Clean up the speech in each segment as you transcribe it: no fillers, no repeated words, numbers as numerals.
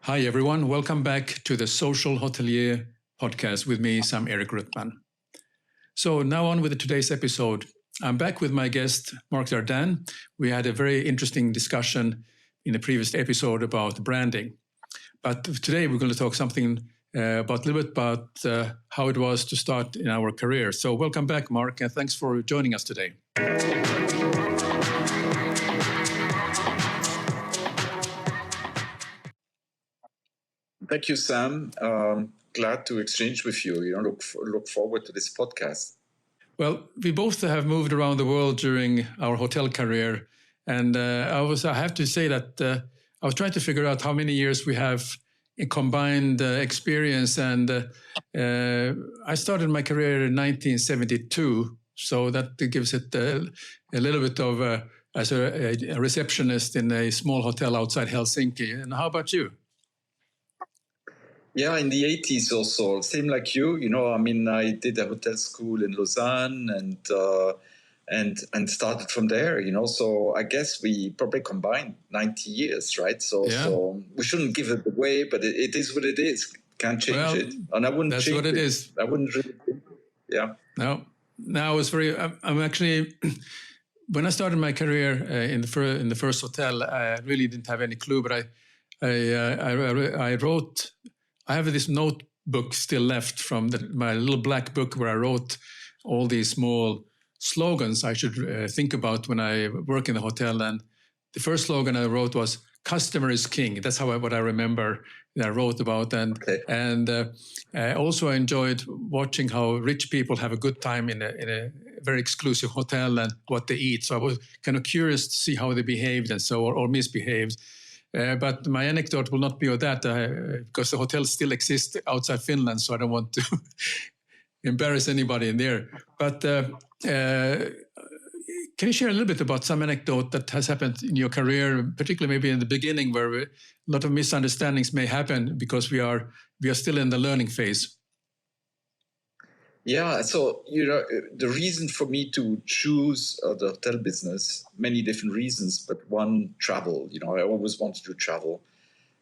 Hi, everyone. Welcome back to the Social Hotelier podcast with me, Sam-Erik. So now on with today's episode. I'm back with my guest, Marc Dardenne. We had a very interesting discussion in the previous episode about branding. But today we're going to talk something about a little bit about how it was to start in our career. So welcome back, Marc, and thanks for joining us today. Thank you, Sam. Glad to exchange with you. Look forward to this podcast. Well, we both have moved around the world during our hotel career, and I have to say that I was trying to figure out how many years we have in combined experience. And I started my career in 1972, so that gives it a little bit of as a receptionist in a small hotel outside Helsinki. And how about you? Yeah, in the 80s also, same like you. I did a hotel school in Lausanne and started from there. So I guess we probably combined 90 years, right? So we shouldn't give it away, but it is what it is. Can't change it, and I wouldn't. That's change what it is. I wouldn't really. Yeah. No, I was very. I'm actually. When I started my career in the first hotel, I really didn't have any clue, but I wrote. I have this notebook still left from my little black book where I wrote all these small slogans I should think about when I work in the hotel. And the first slogan I wrote was "Customer is King." That's what I remember that I wrote about. And I also enjoyed watching how rich people have a good time in a very exclusive hotel and what they eat. So I was kind of curious to see how they behaved and so or misbehaved. But my anecdote will not be of that because the hotel still exists outside Finland, so I don't want to embarrass anybody in there. But can you share a little bit about some anecdote that has happened in your career, particularly maybe in the beginning, where a lot of misunderstandings may happen because we are still in the learning phase? Yeah, so the reason for me to choose the hotel business, many different reasons, but one, travel. I always wanted to travel,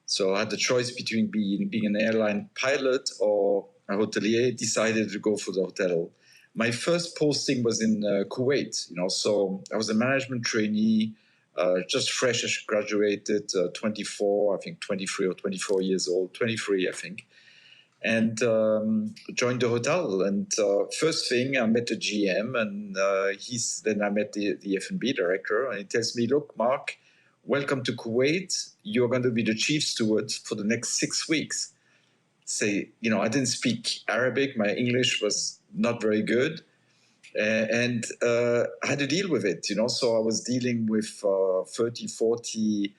so I had the choice between being an airline pilot or a hotelier. Decided to go for the hotel. My first posting was in Kuwait. So I was a management trainee, just fresh graduated, 24, I think 23 or 24 years old, 23, I think. And joined the hotel. And first thing, I met the GM, and then I met the F&B director, and he tells me, "Look, Marc, welcome to Kuwait. You're going to be the chief steward for the next 6 weeks." I didn't speak Arabic. My English was not very good. And I had to deal with it, So I was dealing with 30, 40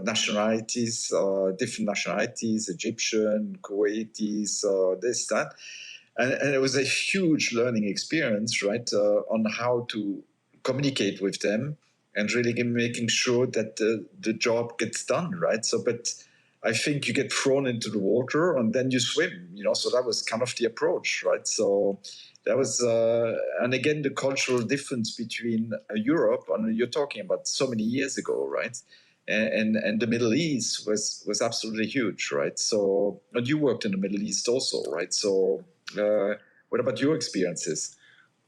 nationalities, different nationalities, Egyptian, Kuwaitis, this, that. And it was a huge learning experience, right, on how to communicate with them and really making sure that the job gets done, right? But I think you get thrown into the water and then you swim, So that was kind of the approach, right? So that was, and again, the cultural difference between Europe, and you're talking about so many years ago, right? And the Middle East was absolutely huge, right? So, and you worked in the Middle East also, right? So, what about your experiences?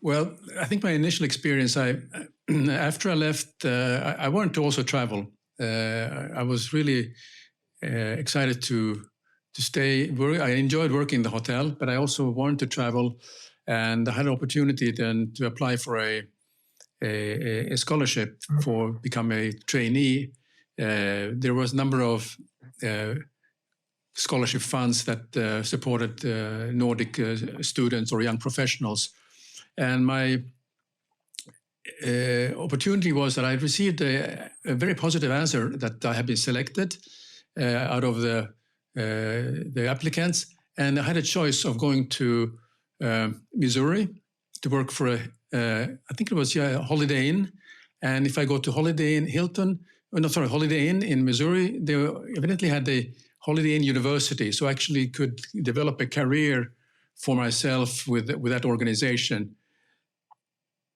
Well, I think my initial experience, after I left, I wanted to also travel. I was really excited to stay. I enjoyed working in the hotel, but I also wanted to travel, and I had an opportunity then to apply for a scholarship for become a trainee. There was a number of scholarship funds that supported Nordic students or young professionals. And my opportunity was that I received a very positive answer that I had been selected out of the applicants. And I had a choice of going to Missouri to work for I think it was a Holiday Inn. And if I go to Holiday Inn Hilton, Holiday Inn in Missouri, they evidently had the Holiday Inn University, so I actually could develop a career for myself with that organization.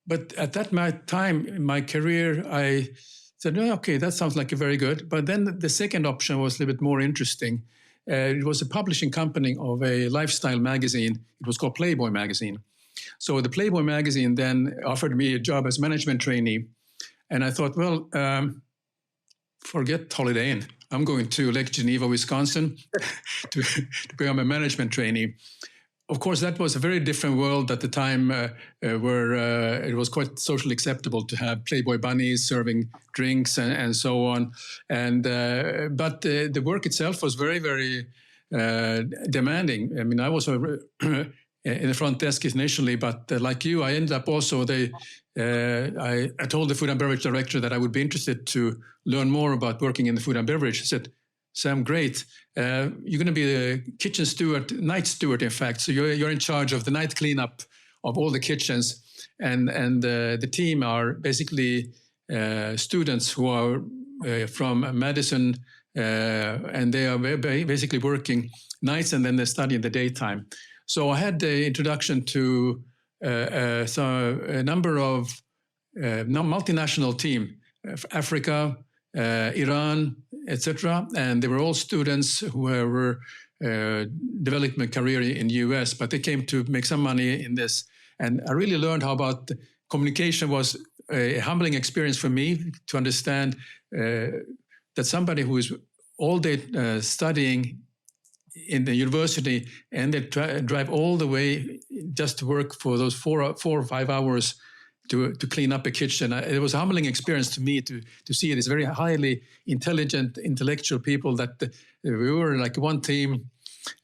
But at that time in my career, I said, "Oh, okay, that sounds like a very good." But then the second option was a little bit more interesting. It was a publishing company of a lifestyle magazine. It was called Playboy magazine. So the Playboy magazine then offered me a job as management trainee. And I thought, well, forget Holiday Inn. I'm going to Lake Geneva, Wisconsin to become a management trainee. Of course, that was a very different world at the time where it was quite socially acceptable to have Playboy bunnies serving drinks and so on. And but the work itself was very, very demanding. I mean, I was in the front desk initially, but like you, I ended up also, I told the food and beverage director that I would be interested to learn more about working in the food and beverage. He said, "Sam, great. You're going to be the kitchen steward, night steward, in fact. So you're in charge of the night cleanup of all the kitchens. And the team are basically students who are from Madison, and they are basically working nights and then they study in the daytime." So I had the introduction to a number of multinational team, Africa, Iran, etc. And they were all students who were developing a career in the US, but they came to make some money in this. And I really learned how about communication was a humbling experience for me to understand that somebody who is all day studying in the university and they drive all the way just to work for those 4 or 5 hours to clean up a kitchen. It was a humbling experience to me to see these very highly intelligent, intellectual people that we were like one team,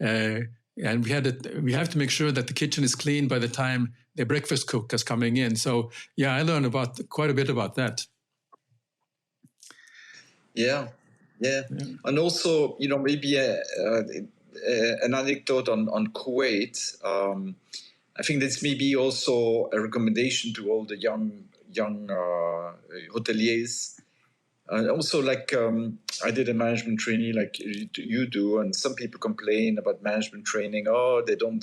and we have to make sure that the kitchen is clean by the time the breakfast cook is coming in. So yeah, I learned quite a bit about that. Yeah. And also, maybe an anecdote on Kuwait. I think this may be also a recommendation to all the young hoteliers. And also, like I did a management trainee, like you do, and some people complain about management training. Oh, they don't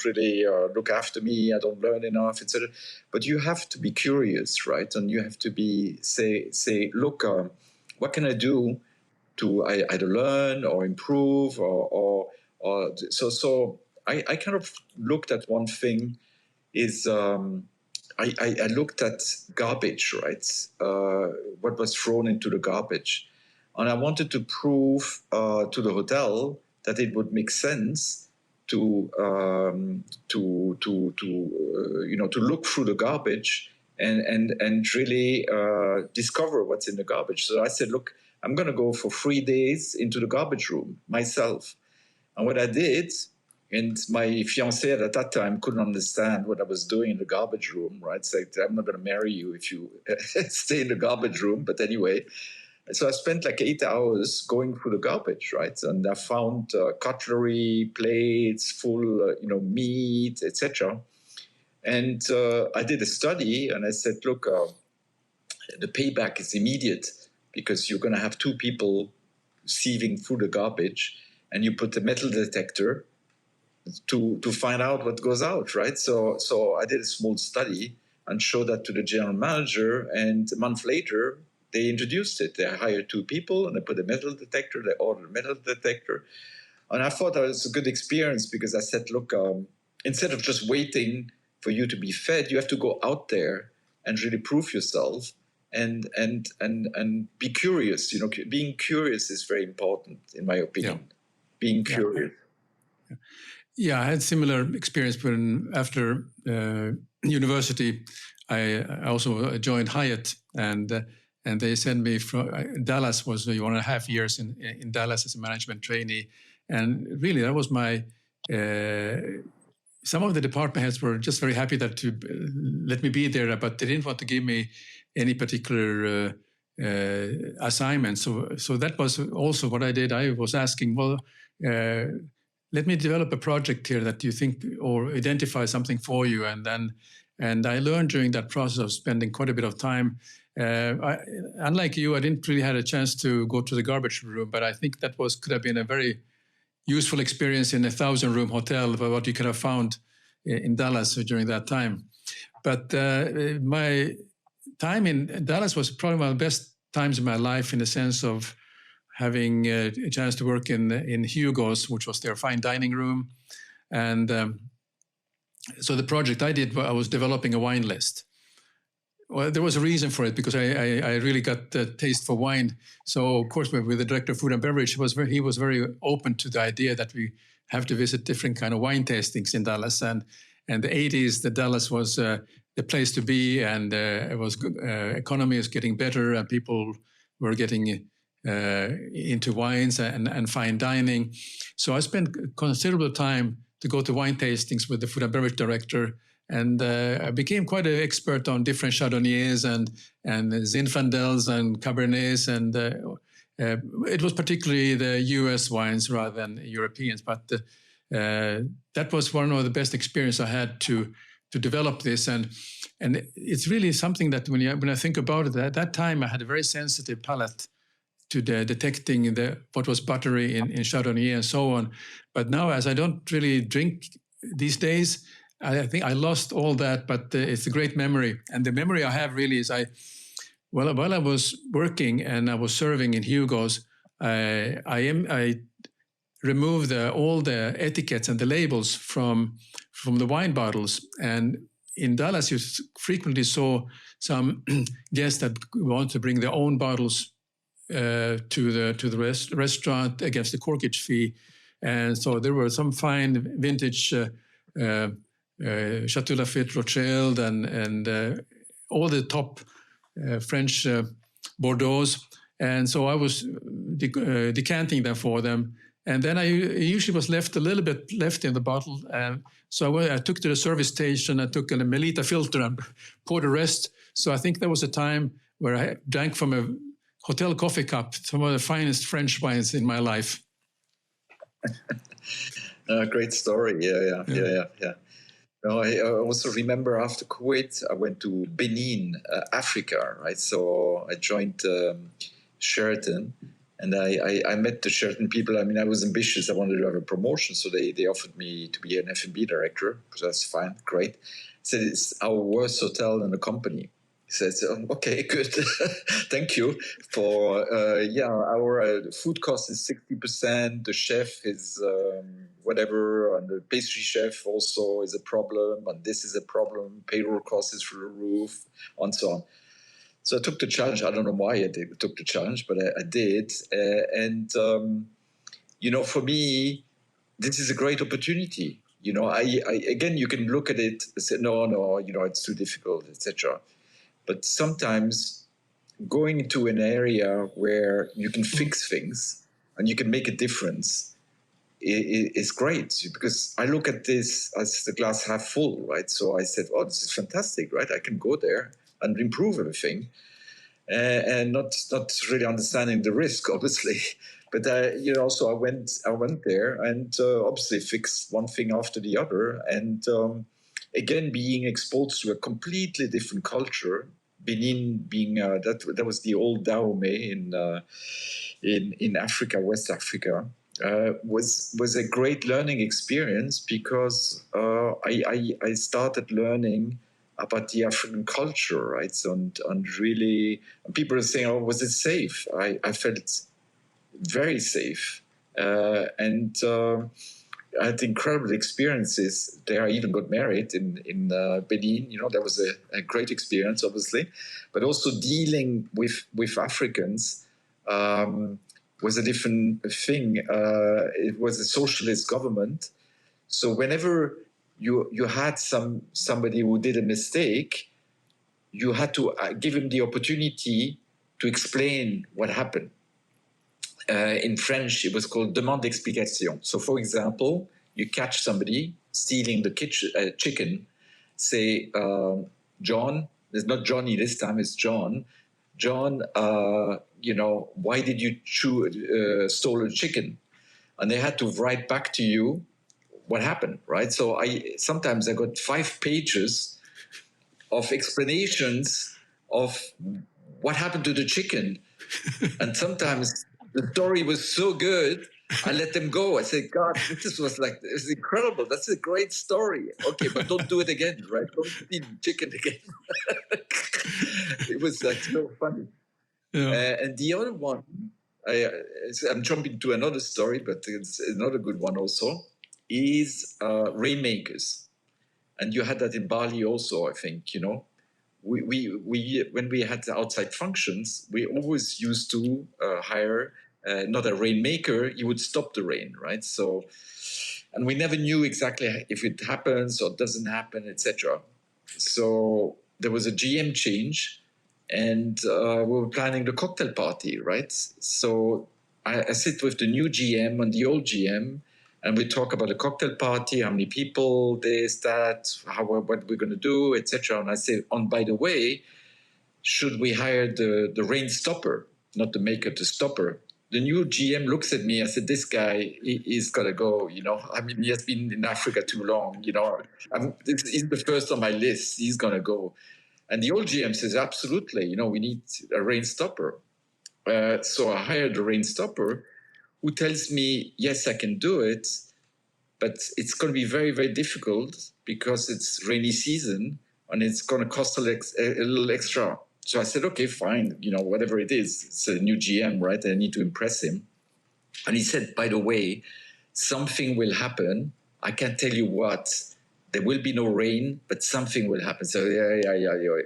really look after me. I don't learn enough, etc. But you have to be curious, right? And you have to say, look, what can I do to either learn or improve or so. I kind of looked at one thing is. I looked at garbage, right? What was thrown into the garbage, and I wanted to prove to the hotel that it would make sense to look through the garbage and really discover what's in the garbage. So I said, look, I'm going to go for 3 days into the garbage room myself, and what I did. And my fiancée at that time couldn't understand what I was doing in the garbage room, right? It's like, I'm not going to marry you if you stay in the garbage room. But anyway, so I spent like 8 hours going through the garbage, right? And I found cutlery, plates, full, meat, etc. And I did a study and I said, look, the payback is immediate because you're going to have 2 people sieving through the garbage and you put a metal detector to find out what goes out, right? So I did a small study and showed that to the general manager, and a month later, they introduced it. They hired 2 people, and they put a metal detector, they ordered a metal detector. And I thought that was a good experience because I said, look, instead of just waiting for you to be fed, you have to go out there and really prove yourself and be curious. Being curious is very important, in my opinion. Yeah. Being curious. Yeah, I had similar experience when after university, I also joined Hyatt, and they sent me from Dallas. Was 1.5 years in Dallas as a management trainee, and really that was my. Some of the department heads were just very happy that to let me be there, but they didn't want to give me any particular assignment. So that was also what I did. I was asking, well. Let me develop a project here that you think or identify something for you. And I learned during that process of spending quite a bit of time. Unlike you, I didn't really have a chance to go to the garbage room, but I think that could have been a very useful experience in a 1,000-room hotel, what you could have found in Dallas during that time. But my time in Dallas was probably my best times in my life in the sense of having a chance to work in Hugo's, which was their fine dining room. And so the project I did, I was developing a wine list. Well, there was a reason for it, because I really got the taste for wine. So, of course, with the director of food and beverage, he was very open to the idea that we have to visit different kind of wine tastings in Dallas. And the 80s, the Dallas was the place to be, and it was economy is getting better, and people were getting into wines and fine dining. So I spent considerable time to go to wine tastings with the food and beverage director. And I became quite an expert on different Chardonnays and Zinfandels and Cabernets. And it was particularly the US wines rather than Europeans. But that was one of the best experiences I had to develop this. And it's really something that when I think about it, at that time I had a very sensitive palate to detecting what was buttery in Chardonnay and so on. But now, as I don't really drink these days, I think I lost all that, but it's a great memory. And the memory I have really is while I was working and I was serving in Hugo's, I removed all the etiquettes and the labels from the wine bottles. And in Dallas, you frequently saw some guests that want to bring their own bottles to the restaurant against the corkage fee. And so there were some fine vintage Chateau Lafite, Rothschild, and all the top French Bordeaux's. And so I was decanting them for them. And then I usually was left a little bit left in the bottle. And so I took to the service station, I took a Melita filter and poured the rest. So I think there was a time where I drank from a hotel coffee cup, some of the finest French wines in my life. Great story. Yeah. No, I also remember after Kuwait, I went to Benin, Africa, right? So I joined Sheraton, and I met the Sheraton people. I mean, I was ambitious. I wanted to have a promotion, so they offered me to be an F&B director. So that's fine, great. Said it's our worst hotel in the company. He says, okay, good. Thank you for, our food cost is 60%. The chef is whatever, and the pastry chef also is a problem, and this is a problem. Payroll cost is through the roof, and so on. So I took the challenge. I don't know why I took the challenge, but I did. For me, this is a great opportunity. Again, you can look at it and say, no, it's too difficult, etc. But sometimes going into an area where you can fix things and you can make a difference is great, because I look at this as the glass half full, right? So I said, this is fantastic, right? I can go there and improve everything, and not really understanding the risk, obviously. But so I went there and obviously fixed one thing after the other, and again being exposed to a completely different culture. Benin being that was the old Dahomey in Africa, West Africa, was a great learning experience, because I started learning about the African culture, right? So, and really, people are saying, was it safe? I felt very safe, and I had incredible experiences there. I even got married in Benin. That was a great experience, obviously. But also dealing with Africans was a different thing. It was a socialist government. So whenever you had somebody who did a mistake, you had to give him the opportunity to explain what happened. In French, it was called demande d'explication. So, for example, you catch somebody stealing the chicken, say, John, it's not Johnny this time, it's John. John, why did you stole a chicken? And they had to write back to you what happened, right? So sometimes I got 5 pages of explanations of what happened to the chicken. And sometimes the story was so good, I let them go. I said, God, this was incredible. That's a great story. Okay, but don't do it again, right? Don't eat chicken again. It was so funny. And the other one, I'm jumping to another story, but it's another good one also, is rainmakers. And you had that in Bali also, I think, We when we had outside functions, we always used to hire not a rainmaker. He would stop the rain, right? So, and we never knew exactly if it happens or doesn't happen, etc. So there was a GM change, and we were planning the cocktail party, right? So I sit with the new GM and the old GM, and we talk about the cocktail party, how many people, this, that, what we're going to do, etc. And I say, by the way, should we hire the rain stopper, not the maker, the stopper? The new GM looks at me. I said, this guy, he's got to go, I mean, he has been in Africa too long, he's the first on my list. He's going to go. And the old GM says, absolutely, we need a rain stopper. So I hired a rain stopper who tells me, yes, I can do it, but it's going to be very, very difficult because it's rainy season and it's going to cost a little extra. So I said, okay, fine, whatever it is. It's a new GM, right? I need to impress him. And he said, by the way, something will happen. I can't tell you what. There will be no rain, but something will happen. So yeah,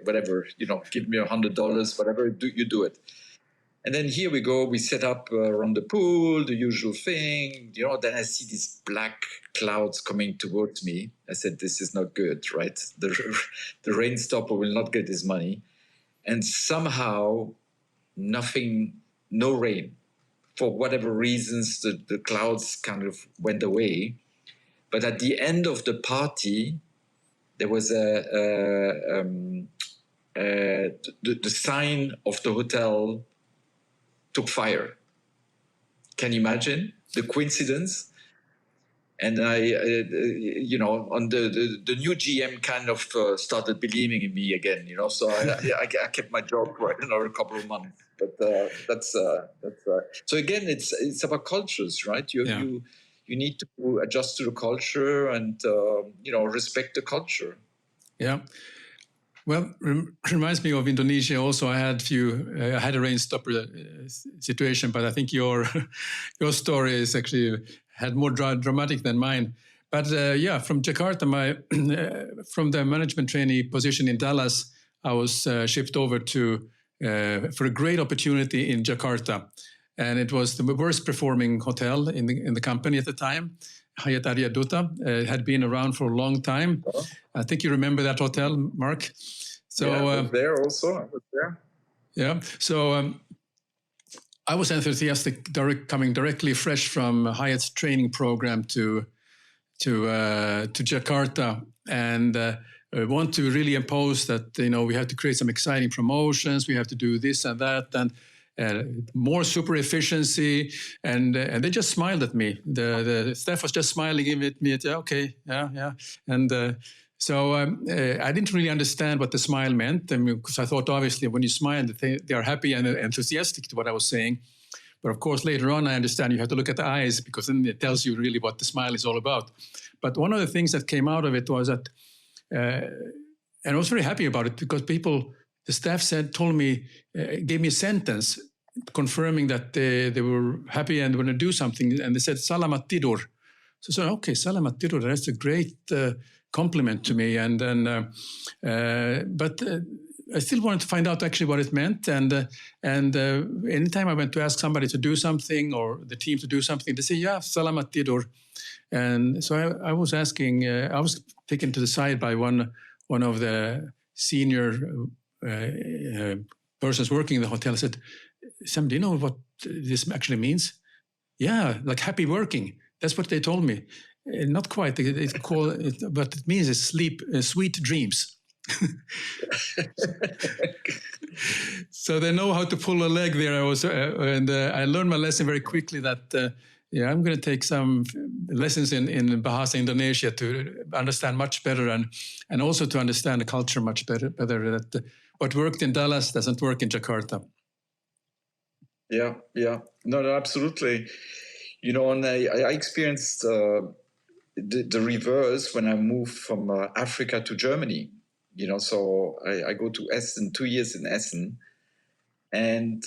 whatever, give me $100, whatever, you do it. And then here we go, we set up around the pool, the usual thing, then I see these black clouds coming towards me. I said, this is not good, right? The rain stopper will not get his money. And somehow, no rain. For whatever reasons, the clouds kind of went away. But at the end of the party, there was the sign of the hotel took fire. Can you imagine the coincidence? And I, on the new GM kind of started believing in me again, So I kept my job for another couple of months. But that's so again, it's about cultures, right? You need to adjust to the culture and respect the culture. Yeah. Well, reminds me of Indonesia. Also, I had a rain stopper situation, but I think your story is actually had more dramatic than mine. But from Jakarta, from the management trainee position in Dallas, I was shipped over for a great opportunity in Jakarta, and it was the worst performing hotel in the company at the time. Hyatt Arya Duta had been around for a long time. Oh. I think you remember that hotel, Mark. So yeah, I was there also. I was there. Yeah. So I was enthusiastic, coming directly fresh from Hyatt's training program to Jakarta, and want to really impose that we have to create some exciting promotions. We have to do this and that, and more super efficiency, and they just smiled at me. The staff was just smiling at me. Okay, yeah, and so I didn't really understand what the smile meant, because I thought obviously when you smile, they are happy and enthusiastic to what I was saying. But of course, later on, I understand you have to look at the eyes, because then it tells you really what the smile is all about. But one of the things that came out of it was that, and I was very happy about it, because the staff told me, gave me a sentence confirming that they were happy and going to do something, and they said "Salamat tidur." So okay, "Salamat tidur." That's a great compliment to me, and then but I still wanted to find out actually what it meant, and anytime I went to ask somebody to do something or the team to do something, they say, "Yeah, salamat tidur." And so I was asking, I was taken to the side by one of the senior persons working in the hotel. I said, "Sam, do you know what this actually means?" "Yeah, like happy working." That's what they told me. Not quite. But it means sweet dreams. So they know how to pull a leg there. I learned my lesson very quickly that I'm going to take some lessons in Bahasa Indonesia to understand much better, and also to understand the culture much better. That what worked in Dallas doesn't work in Jakarta. Yeah. No, absolutely. And I experienced the reverse when I moved from Africa to Germany. So I go to Essen, 2 years in Essen, And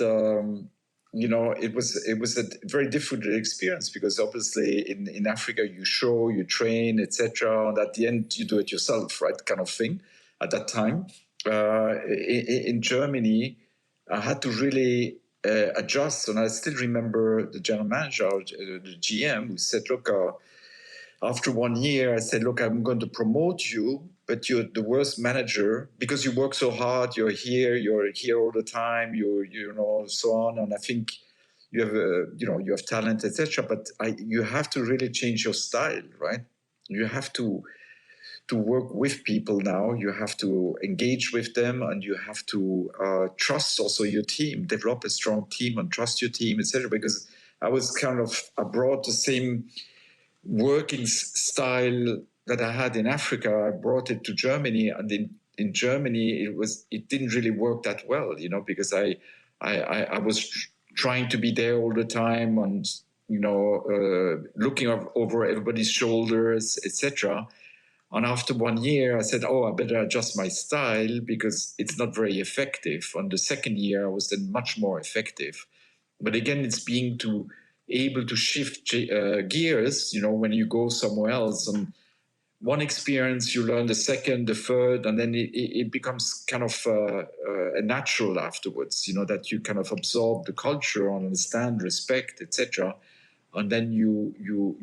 it was a very different experience, because obviously in Africa you show, you train, etc., and at the end you do it yourself, right, kind of thing. At that time, in Germany, I had to really adjust, and I still remember the general manager, the GM, who said, "Look, after 1 year, I said, look, I'm going to promote you, but you're the worst manager because you work so hard. You're here all the time. So on. And I think you have, you have talent, etc. But you have to really change your style, right? You have to work with people now. You have to engage with them, and you have to trust also your team, develop a strong team, and trust your team, etc. Because I brought the same working style that I had in Africa. I brought it to Germany, and in Germany it didn't really work that well, because I was trying to be there all the time, and looking over everybody's shoulders, etc. And after 1 year, I said, I better adjust my style because it's not very effective. On the second year, I was then much more effective. But again, it's being able to shift gears, when you go somewhere else. And one experience, you learn the second, the third, and then it becomes kind of a natural afterwards, that you kind of absorb the culture and understand, respect, etc. And then you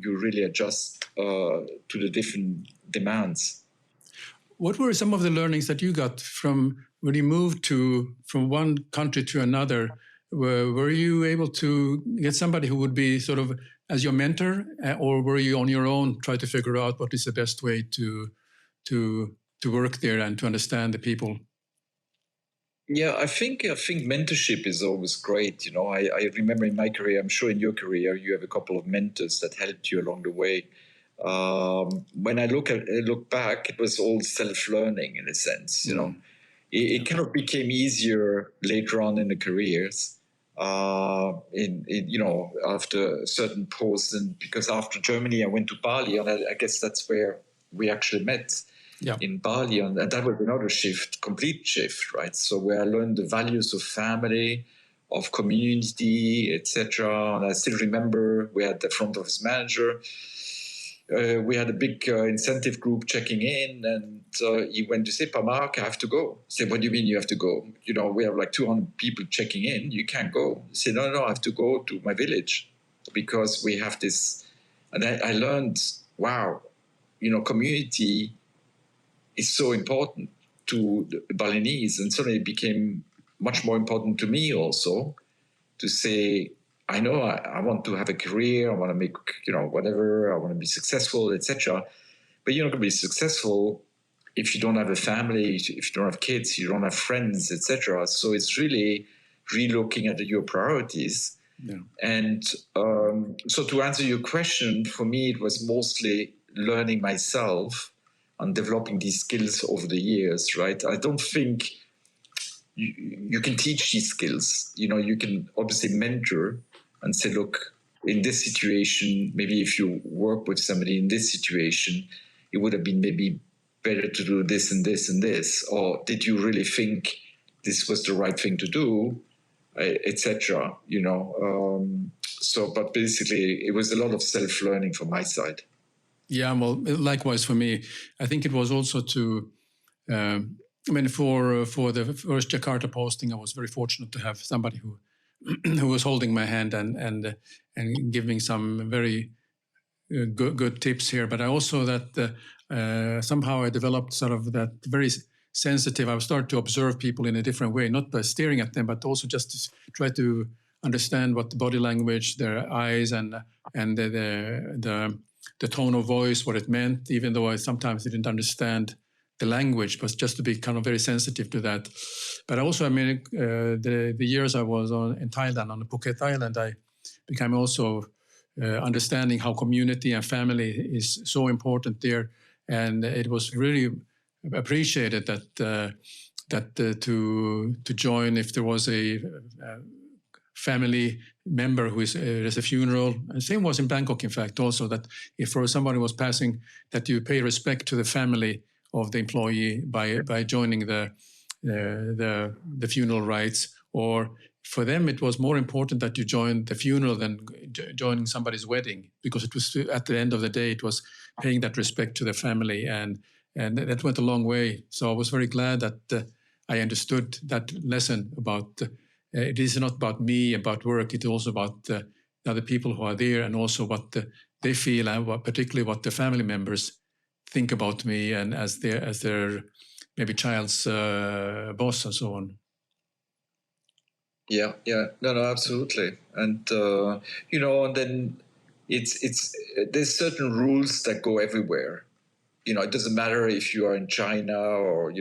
really adjust to the different demands. What were some of the learnings that you got from when you moved from one country to another? Were you able to get somebody who would be sort of as your mentor, or were you on your own try to figure out what is the best way to work there and to understand the people? Yeah, I think mentorship is always great. I remember in my career, I'm sure in your career, you have a couple of mentors that helped you along the way. When I look back, it was all self-learning in a sense. It kind of became easier later on in the careers. After certain posts, and because after Germany, I went to Bali, and I guess that's where we actually met. Yeah. In Bali, and that was another complete shift, right? So where I learned the values of family, of community, etc. And I still remember we had the front office manager. We had a big incentive group checking in, and he went to say, Marc, I have to go. I said, what do you mean you have to go? We have like 200 people checking in. You can't go. He said, no, I have to go to my village because we have this. And I learned, wow, community is so important to the Balinese, and suddenly it became much more important to me also to say, I know I want to have a career, I want to make, whatever, I want to be successful, etc. But you're not going to be successful if you don't have a family, if you don't have kids, you don't have friends, etc. So it's really relooking at your priorities. Yeah. And so to answer your question, for me, it was mostly learning myself and developing these skills over the years, right? I don't think you can teach these skills. You can obviously mentor and say, look, in this situation, maybe if you work with somebody in this situation, it would have been maybe better to do this and this and this. Or did you really think this was the right thing to do, etc. But basically, it was a lot of self-learning from my side. Yeah, well, likewise for me. I think it was also for the first Jakarta posting, I was very fortunate to have somebody who was holding my hand and giving some very good tips here. But I also somehow I developed sort of that very sensitive. I started to observe people in a different way, not by staring at them, but also just to try to understand what the body language, their eyes, and the tone of voice, what it meant, even though I sometimes didn't understand the language, but just to be kind of very sensitive to that. But also, the years I was in Thailand, on the Phuket Island, I became also understanding how community and family is so important there. And it was really appreciated that to join if there was a family member who there's a funeral. And same was in Bangkok, in fact, also, that if somebody was passing, that you pay respect to the family of the employee by joining the funeral rites, or for them it was more important that you joined the funeral than joining somebody's wedding, because it was, at the end of the day, it was paying that respect to the family, and that went a long way. So I was very glad that I understood that lesson about it is not about me, about work. It's also about the other people who are there, and also what they feel, and particularly what the family members think about me, and as their maybe child's boss and so on. Yeah, no, absolutely, and and then it's there's certain rules that go everywhere. It doesn't matter if you are in China or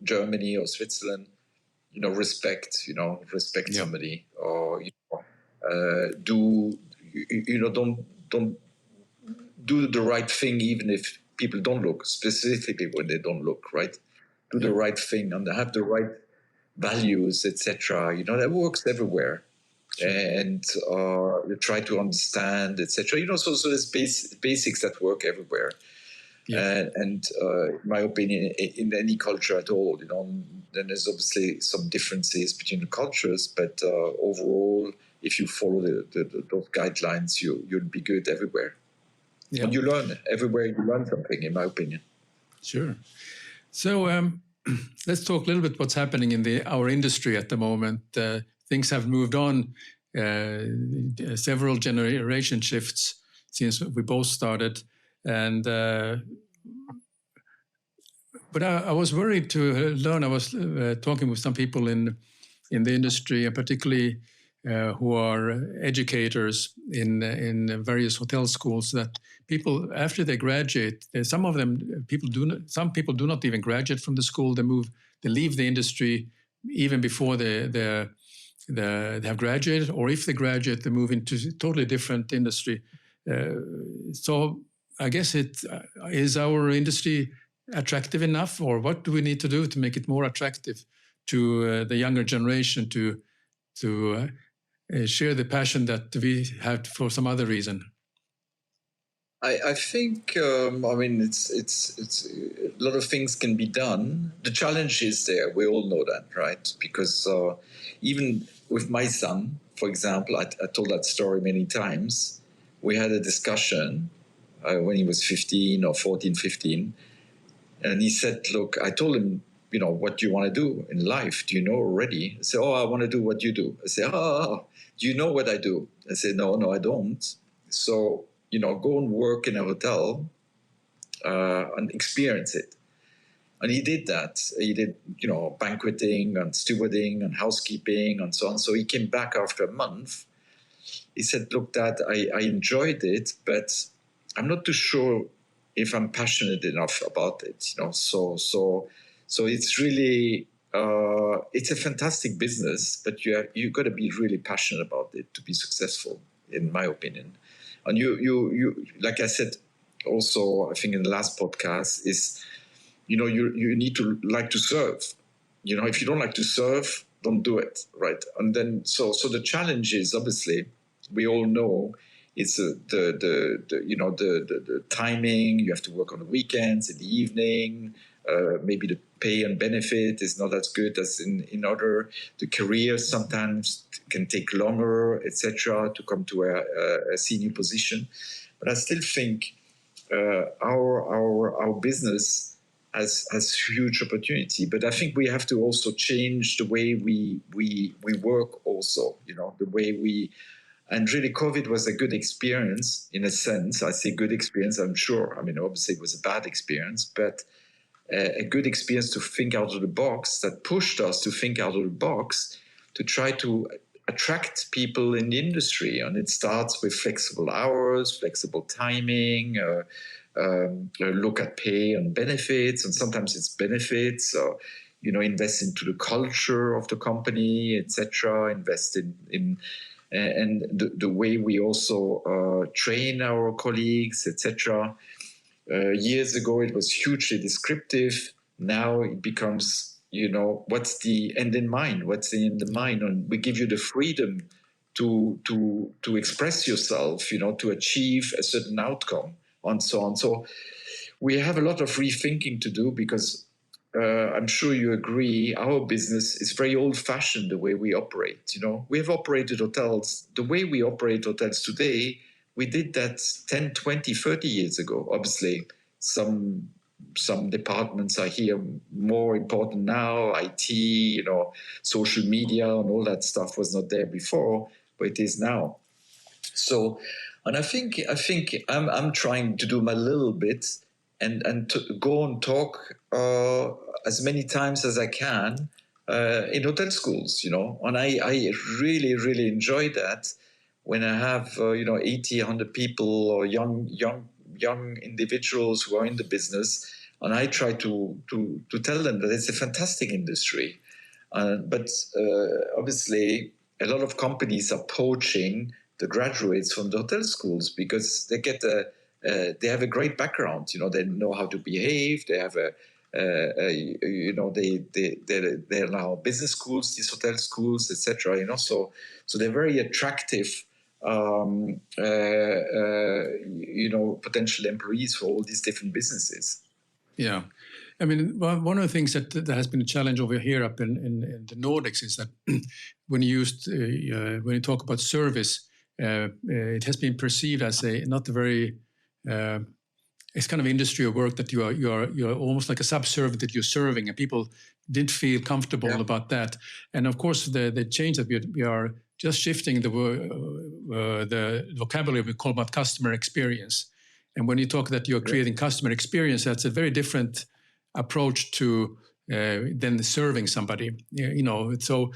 Germany or Switzerland. Respect somebody, or don't do the right thing even if people don't look, specifically when they don't look right. Do the right thing and have the right values, etc. That works everywhere. Sure. And you try to understand, etc. So there's basics that work everywhere. Yeah. And in my opinion, in any culture at all, then there's obviously some differences between the cultures, but overall, if you follow those guidelines, you'll be good everywhere. Yeah. And you learn everywhere. You learn something, in my opinion. Sure. So let's talk a little bit what's happening in our industry at the moment. Things have moved on, several generation shifts since we both started, and but I was worried to learn. I was talking with some people in the industry, and particularly who are educators in various hotel schools, that people, after they graduate, some people do not even graduate from the school. They leave the industry even before they have graduated, or if they graduate, they move into a totally different industry. So I guess is our industry attractive enough, or what do we need to do to make it more attractive to the younger generation to share the passion that we have for some other reason? I think it's a lot of things can be done. The challenge is there. We all know that, right? Because even with my son, for example, I told that story many times. We had a discussion when he was 15 or 14, 15. And he said, look, I told him, what do you want to do in life? Do you know already? I said, I want to do what you do. I said, do you know what I do? I said, no, I don't. So, go and work in a hotel and experience it. And he did that. He did, banqueting and stewarding and housekeeping and so on. So he came back after a month. He said, look, Dad, I enjoyed it, but I'm not too sure if I'm passionate enough about it, So it's really it's a fantastic business, but you got to be really passionate about it to be successful, in my opinion. And you like I said, also I think in the last podcast is, you need to like to serve. If you don't like to serve, don't do it, right? And then so the challenge is, obviously, we all know. It's the timing. You have to work on the weekends, in the evening. Maybe the pay and benefit is not as good as in other. The career sometimes can take longer, etc., to come to a senior position. But I still think our business has huge opportunity. But I think we have to also change the way we work. Also, the way we. And really, COVID was a good experience in a sense. I say good experience, I'm sure. Obviously, it was a bad experience, but a good experience to think out of the box, that pushed us to think out of the box, to try to attract people in the industry. And it starts with flexible hours, flexible timing, look at pay and benefits. And sometimes it's benefits, invest into the culture of the company, etc., invest in and the way we also train our colleagues, etc. Years ago, it was hugely descriptive. Now it becomes, what's the end in mind? What's the end in mind? And we give you the freedom to express yourself, to achieve a certain outcome, and so on. So we have a lot of rethinking to do, because I'm sure you agree, our business is very old-fashioned the way we operate. We have operated hotels the way we operate hotels today. We did that 10, 20, 30 years ago. Obviously, some departments are here more important now. IT, social media, and all that stuff was not there before, but it is now. So, and I think I'm trying to do my little bit and to go and talk as many times as I can in hotel schools, and I really, really enjoy that when I have 80, 100 people or young individuals who are in the business, and I try to tell them that it's a fantastic industry, but obviously a lot of companies are poaching the graduates from the hotel schools because they they have a great background. They know how to behave. They have they're now business schools, these hotel schools, etc. So they're very attractive. Potential employees for all these different businesses. Yeah. I mean, one of the things that has been a challenge over here up in the Nordics is that when you talk about service, it has been perceived as not a very it's kind of industry of work that you're almost like a subservient that you're serving, and people didn't feel comfortable about that. And of course, the change that we are just shifting the vocabulary we call about customer experience. And when you talk that you're creating customer experience, that's a very different approach to than serving somebody. So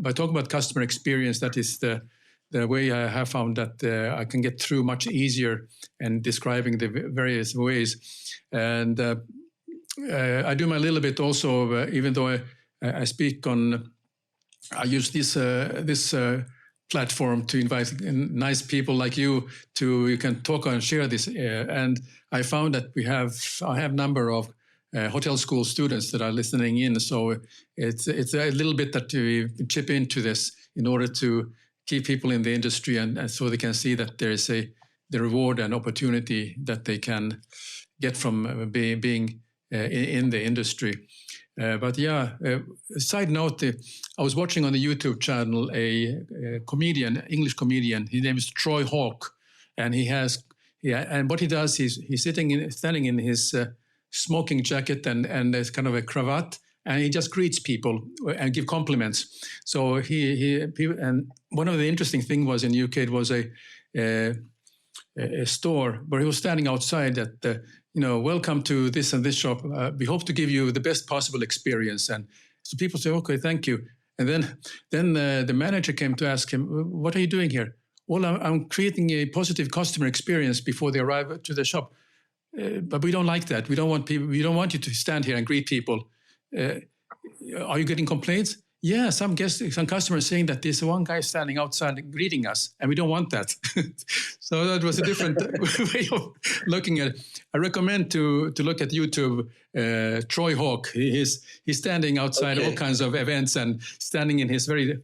by talking about customer experience, that is the way I have found that I can get through much easier and describing the various ways. And I do my little bit also, even though I speak on, I use this platform to invite nice people like you can talk and share this. And I found that I have a number of hotel school students that are listening in. So it's a little bit that we chip into this in order to keep people in the industry and so they can see that there is the reward and opportunity that they can get from being in the industry. But yeah, side note, I was watching on the YouTube channel a comedian, English comedian. His name is Troy Hawk, and and what he does is he's standing in his smoking jacket and there's kind of a cravat, and he just greets people and give compliments. So and one of the interesting things was in UK, it was a store where he was standing outside that welcome to this and this shop. We hope to give you the best possible experience. And so people say, okay, thank you. And then the manager came to ask him, what are you doing here? Well, I'm creating a positive customer experience before they arrive to the shop. But we don't like that. We don't want you to stand here and greet people. Are you getting complaints? Yeah, some customers saying that there's one guy standing outside greeting us, and we don't want that. So that was a different way of looking at it. I recommend to look at YouTube. Troy Hawk. He's standing outside all kinds of events and standing in his very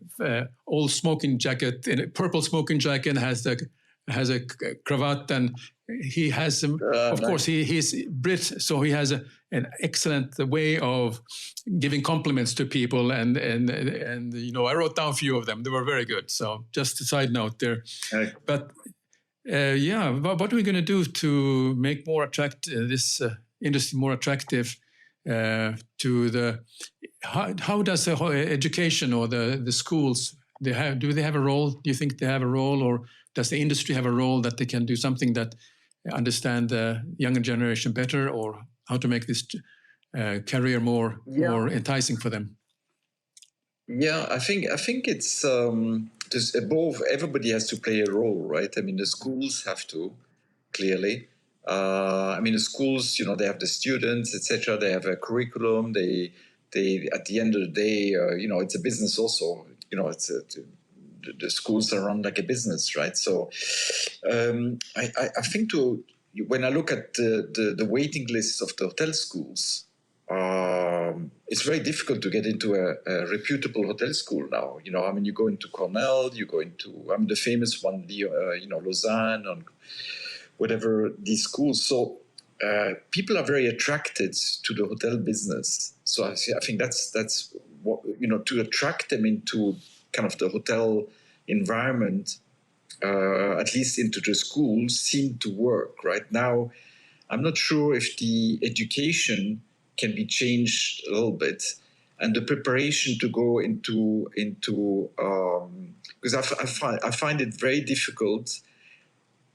old smoking jacket, in a purple smoking jacket, has a cravat, and he has of course he's Brit, so he has an excellent way of giving compliments to people, and I wrote down a few of them. They were very good. So just a side note there. But what are we going to do to make this industry more attractive to the? How does the whole education or the schools do they have a role? Do you think they have a role, or does the industry have a role that they can do something that understand the younger generation better, or how to make this career more enticing for them? Yeah, I think it's just above. Everybody has to play a role, right? I mean, the schools have to, clearly. The schools, they have the students, etc. They have a curriculum. They at the end of the day, it's a business also. The schools are run like a business, right? So I think when I look at the waiting lists of the hotel schools, it's very difficult to get into a reputable hotel school now. You go into Cornell, you go into the famous one, Lausanne, and whatever these schools. So people are very attracted to the hotel business. So I think that's what, to attract them into kind of the hotel environment, at least into the schools, seemed to work. Right now, I'm not sure if the education can be changed a little bit, and the preparation to go into because I find it very difficult.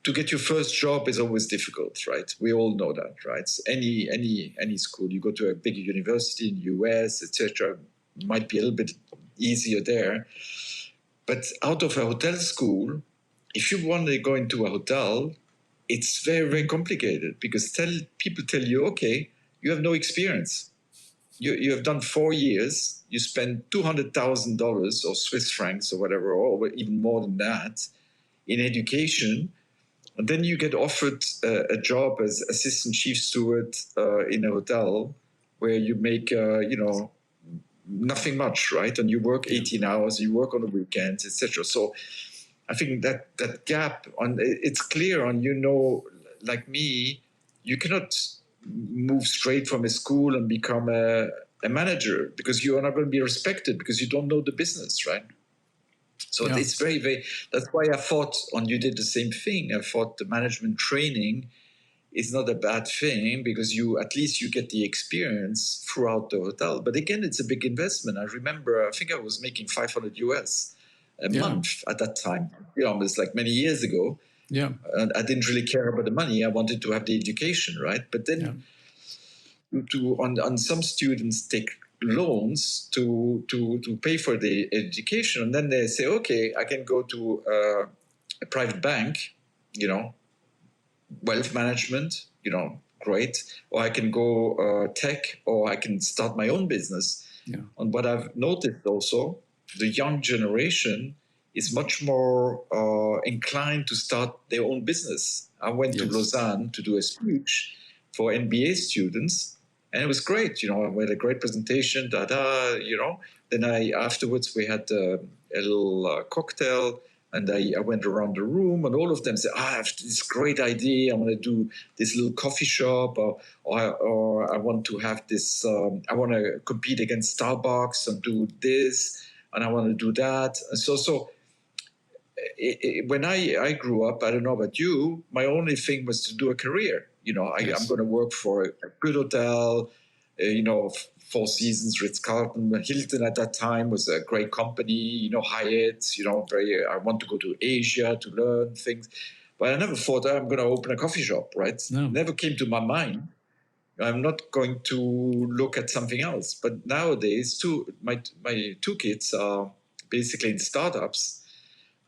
To get your first job is always difficult, right? We all know that, right? Any school, you go to a big university in the US, etc., might be a little bit easier there. But out of a hotel school, if you want to go into a hotel, it's very, very complicated because people tell you, okay, you have no experience. You have done 4 years, you spend $200,000 or Swiss francs or whatever, or even more than that in education. And then you get offered a job as assistant chief steward in a hotel where you make, nothing much, right? And you work 18 hours, you work on the weekends, etc. So I think that gap, it's clear on, like me, you cannot move straight from a school and become a manager because you are not going to be respected because you don't know the business, right? So it's very, very, that's why I thought, and you did the same thing, I thought the management training is not a bad thing because at least you get the experience throughout the hotel. But again, it's a big investment. I remember, I think I was making 500 US a month at that time. It's like many years ago. Yeah. And I didn't really care about the money. I wanted to have the education, right? But then on some students take loans to pay for the education, and then they say, okay, I can go to a private bank, wealth management, great, or I can go tech, or I can start my own business. Yeah. And what I've noticed also, the young generation is much more inclined to start their own business. I went to Lausanne to do a speech for MBA students, and it was great. We had a great presentation, Then afterwards we had a little cocktail, and I went around the room, and all of them said, I have this great idea. I want to do this little coffee shop, or I want to have this, I want to compete against Starbucks and do this, and I want to do that. And so when I grew up, I don't know about you, my only thing was to do a career. I'm going to work for a good hotel, Four Seasons, Ritz-Carlton, Hilton at that time was a great company, Hyatt, I want to go to Asia to learn things. But I never thought I'm going to open a coffee shop, right? No. Never came to my mind. I'm not going to look at something else. But nowadays, my two kids are basically in startups,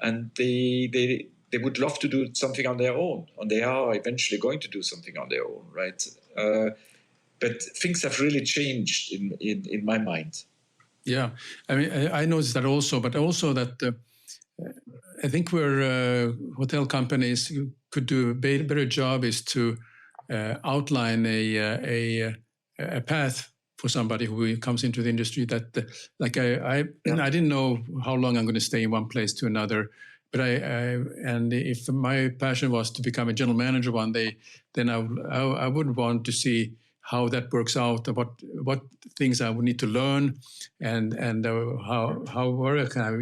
and they would love to do something on their own, and they are eventually going to do something on their own, right? But things have really changed in my mind. Yeah, I mean, I noticed that also, but also that I think where hotel companies could do a better job is to outline a path for somebody who comes into the industry. That, I didn't know how long I'm going to stay in one place to another. But and if my passion was to become a general manager one day, then I would want to see how that works out, what things I would need to learn, and where can I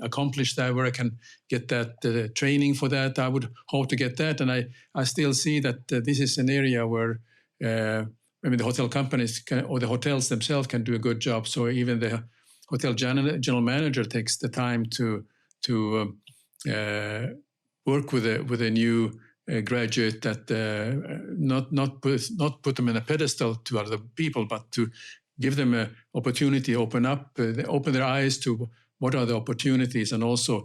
accomplish that, where I can get that training for that. I would hope to get that, and I still see that this is an area where the hotel companies or the hotels themselves can do a good job. So even the hotel general manager takes the time to work with a new graduate, that not put them in a pedestal to other people, but to give them an opportunity, open their eyes to what are the opportunities, and also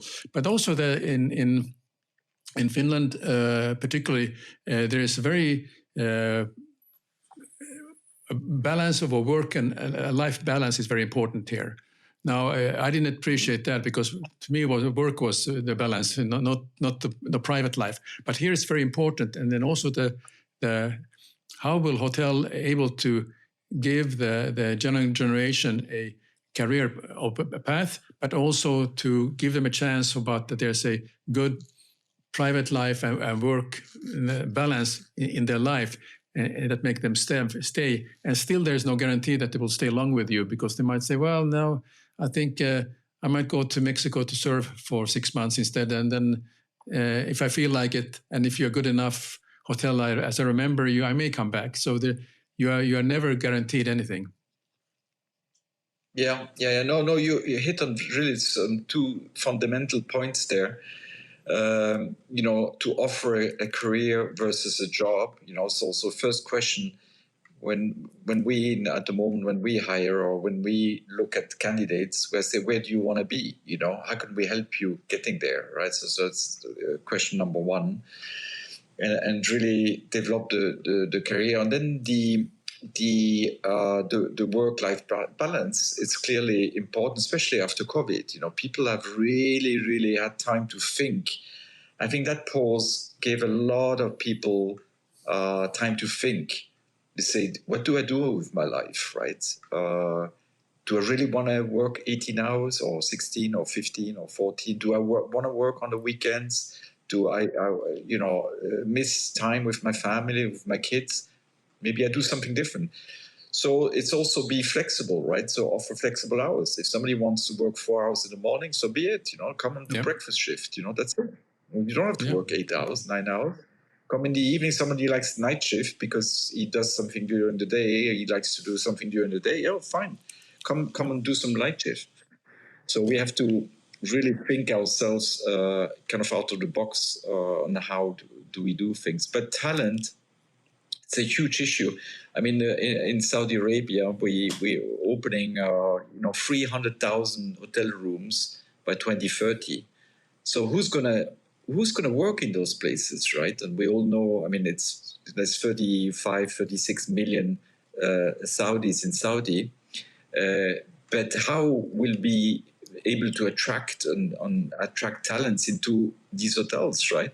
in Finland particularly there is a very a balance of a work and a life balance is very important here. Now, I didn't appreciate that because to me, work was the balance, not the private life. But here it's very important, and then also the how will hotel able to give the young generation a career path, but also to give them a chance about that there's a good private life and work balance in their life. that make them stay. And still, there's no guarantee that they will stay long with you, because they might say, well, no, I think I might go to Mexico to serve for 6 months instead. And then if I feel like it, and if you're good enough hotelier, as I remember you, I may come back. So you are never guaranteed anything. Yeah. No, you hit on really some two fundamental points there. To offer a career versus a job. So first question, when we at the moment, when we hire or when we look at candidates, we say, where do you want to be? How can we help you getting there, right? So it's question number one, and really develop the career, and then the work-life balance. It's clearly important, especially after COVID. People have really had time to think. I think that pause gave a lot of people time to think. They say, what do I do with my life, right? Do I really want to work 18 hours or 16 or 15 or 14? Do I want to work on the weekends? Do I miss time with my family, with my kids? Maybe I do something different. So it's also be flexible, right? So offer flexible hours. If somebody wants to work 4 hours in the morning, so be it. Come and do breakfast shift. That's it. You don't have to work 8 hours, 9 hours. Come in the evening. Somebody likes night shift because he does something during the day. He likes to do something during the day. Yeah, fine. Come and do some night shift. So we have to really think ourselves kind of out of the box on how do we do things. But talent, it's a huge issue. I mean, in Saudi Arabia, we're opening 300,000 hotel rooms by 2030. So who's gonna work in those places, right? And we all know, I mean, there's 36 million Saudis in Saudi, but how will we able to attract talents into these hotels, right?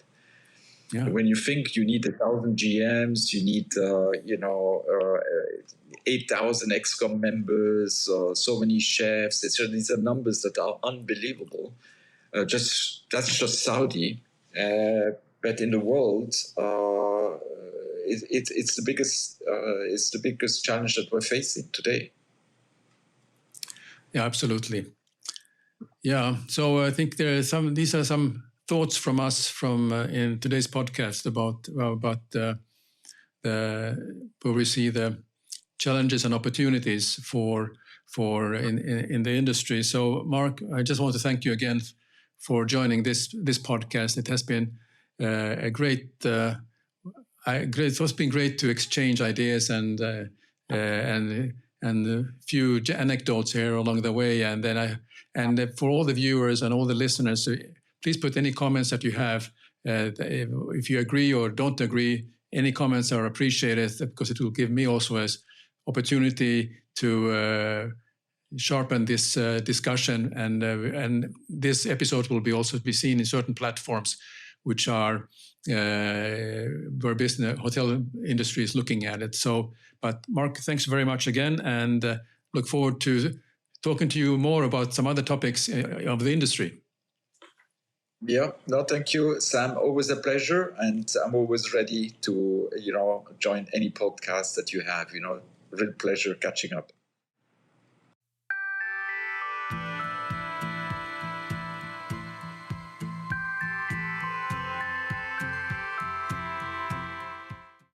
Yeah. When you think you need 1,000 GMs, you need 8,000 ExCom members, so many chefs. These are numbers that are unbelievable. That's just Saudi, but in the world, it's the biggest challenge that we're facing today. Yeah, absolutely. Yeah, so I think these are some thoughts from us in today's podcast about where we see the challenges and opportunities for in the industry. So, Marc, I just want to thank you again for joining this podcast. It has been a great. It's been great to exchange ideas and a few anecdotes here along the way, and then for all the viewers and all the listeners, please put any comments that you have. If you agree or don't agree, any comments are appreciated, because it will give me also as opportunity to sharpen this discussion. And this episode will also be seen in certain platforms, which are where business hotel industry is looking at it. So, but Marc, thanks very much again, and look forward to talking to you more about some other topics of the industry. Yeah, no, thank you, Sam. Always a pleasure, and I'm always ready to join any podcast that you have. Real pleasure catching up.